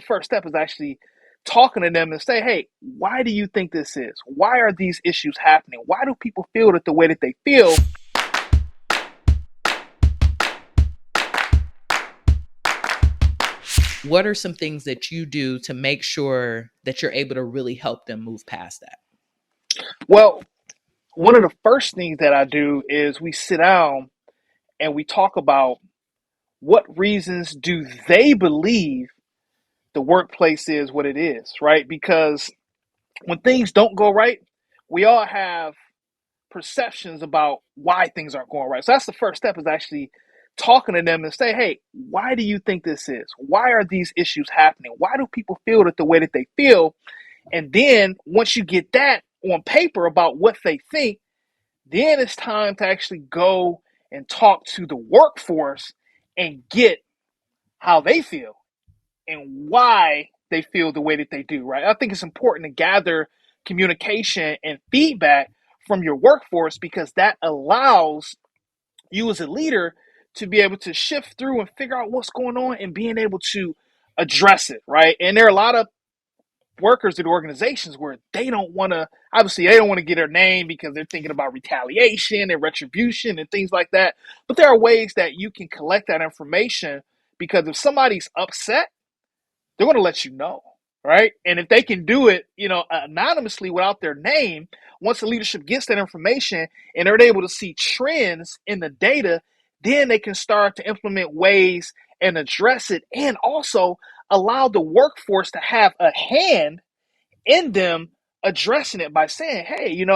first step is actually talking to them and say, hey, why do you think this is? Why are these issues happening? Why do people feel that the way that they feel? What are some things that you do to make sure that you're able to really help them move past that? Well, one of the first things that I do is we sit down and we talk about what reasons do they believe the workplace is what it is, right? Because when things don't go right, we all have perceptions about why things aren't going right. So that's the first step is actually talking to them and say, hey, why do you think this is? Why are these issues happening? Why do people feel that the way that they feel? And then once you get that on paper about what they think, then it's time to actually go and talk to the workforce and get how they feel and why they feel the way that they do, right? I think it's important to gather communication and feedback from your workforce because that allows you as a leader to be able to shift through and figure out what's going on and being able to address it, right? And there are a lot of workers at organizations where they don't want to, obviously they don't want to get their name because they're thinking about retaliation and retribution and things like that. But there are ways that you can collect that information because if somebody's upset, they're going to let you know, right? And if they can do it, anonymously without their name, once the leadership gets that information and they're able to see trends in the data, then they can start to implement ways and address it and also allow the workforce to have a hand in them addressing it by saying, hey, you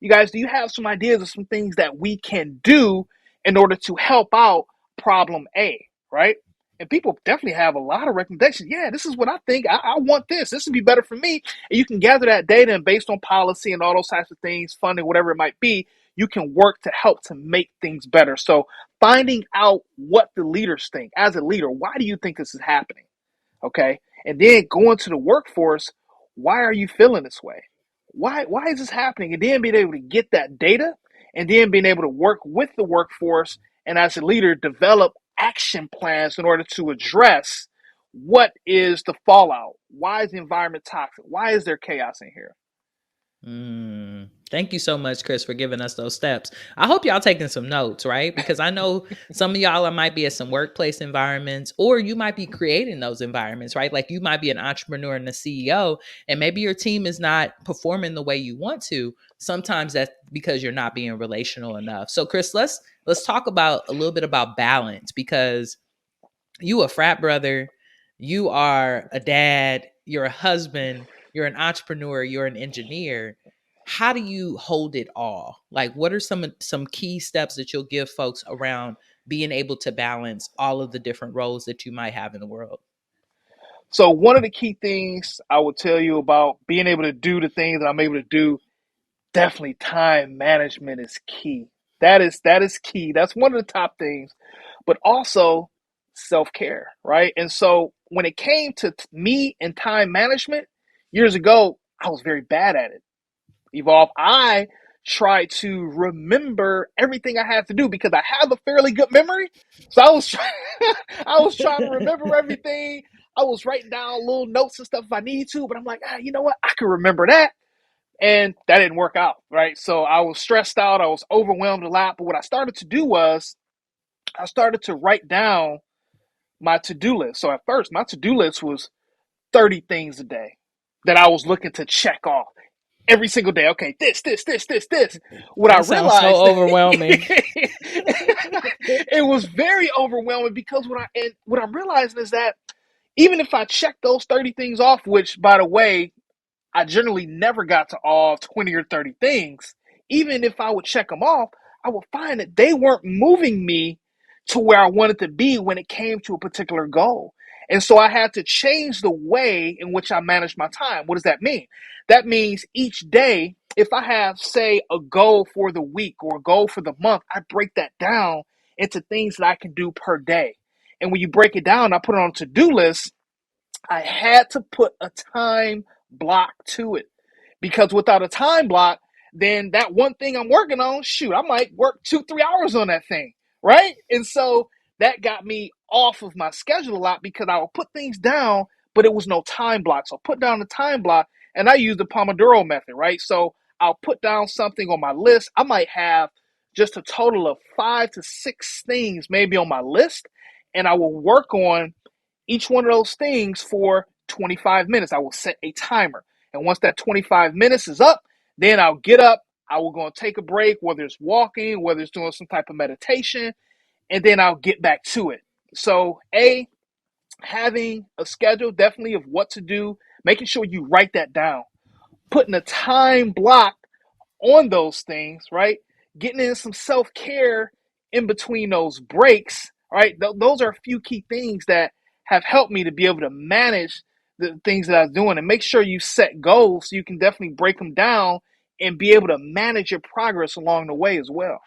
guys, do you have some ideas of some things that we can do in order to help out problem A, right? And people definitely have a lot of recommendations. Yeah, this is what I think. I want this. This would be better for me. And you can gather that data and based on policy and all those types of things, funding, whatever it might be, you can work to help to make things better. So finding out what the leaders think. As a leader, why do you think this is happening? Okay. And then going to the workforce, why are you feeling this way? Why is this happening? And then being able to get that data and then being able to work with the workforce and as a leader develop action plans in order to address what is the fallout? Why is the environment toxic? Why is there chaos in here? Thank you so much, Chris, for giving us those steps. I hope y'all taking some notes, right? Because I know some of y'all might be at some workplace environments, or you might be creating those environments, right? Like you might be an entrepreneur and a CEO, and maybe your team is not performing the way you want to. Sometimes that's because you're not being relational enough. So, Chris, let's talk about a little bit about balance because you a frat brother, you are a dad, you're a husband, you're an entrepreneur, you're an engineer. How do you hold it all? Like what are some key steps that you'll give folks around being able to balance all of the different roles that you might have in the world? So one of the key things I will tell you about being able to do the things that I'm able to do, definitely time management is key. That is key. That's one of the top things, but also self-care, right? And so when it came to me and time management years ago, I was very bad at it. Evolve. I tried to remember everything I had to do because I have a fairly good memory. So I was trying to remember everything. I was writing down little notes and stuff if I need to, but I'm like, you know what? I can remember that. And that didn't work out, right? So I was stressed out. I was overwhelmed a lot. But what I started to do was I started to write down my to-do list. So at first, my to-do list was 30 things a day that I was looking to check off every single day. Okay, this. What I That sounds so realized, overwhelming. it was very overwhelming because what I'm realizing is that even if I check those 30 things off, which by the way, I generally never got to all 20 or 30 things. Even if I would check them off, I would find that they weren't moving me to where I wanted to be when it came to a particular goal. And so I had to change the way in which I manage my time. What does that mean? That means each day, if I have, say, a goal for the week or a goal for the month, I break that down into things that I can do per day. And when you break it down, I put it on a to-do list. I had to put a time block to it because without a time block, then that one thing I'm working on, shoot, I might work 2, 3 hours on that thing, right? And so that got me off of my schedule a lot because I would put things down, but it was no time block. So put down the time block, and I use the Pomodoro method, right? So I'll put down something on my list. I might have just a total of 5 to 6 things maybe on my list, and I will work on each one of those things for 25 minutes. I will set a timer. And once that 25 minutes is up, then I'll get up. I will go and take a break, whether it's walking, whether it's doing some type of meditation, and then I'll get back to it. So, having a schedule definitely of what to do, making sure you write that down, putting a time block on those things, right? Getting in some self care in between those breaks, right? Those are a few key things that have helped me to be able to manage the things that I was doing, and make sure you set goals so you can definitely break them down and be able to manage your progress along the way as well.